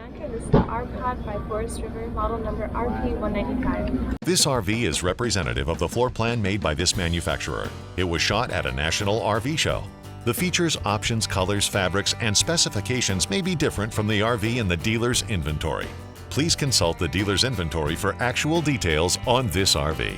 Bianca. This is the R-Pod by Forest River, model number RP195. This RV is representative of the floor plan made by this manufacturer. It was shot at a national RV show. The features, options, colors, fabrics, and specifications may be different from the RV in the dealer's inventory. Please consult the dealer's inventory for actual details on this RV.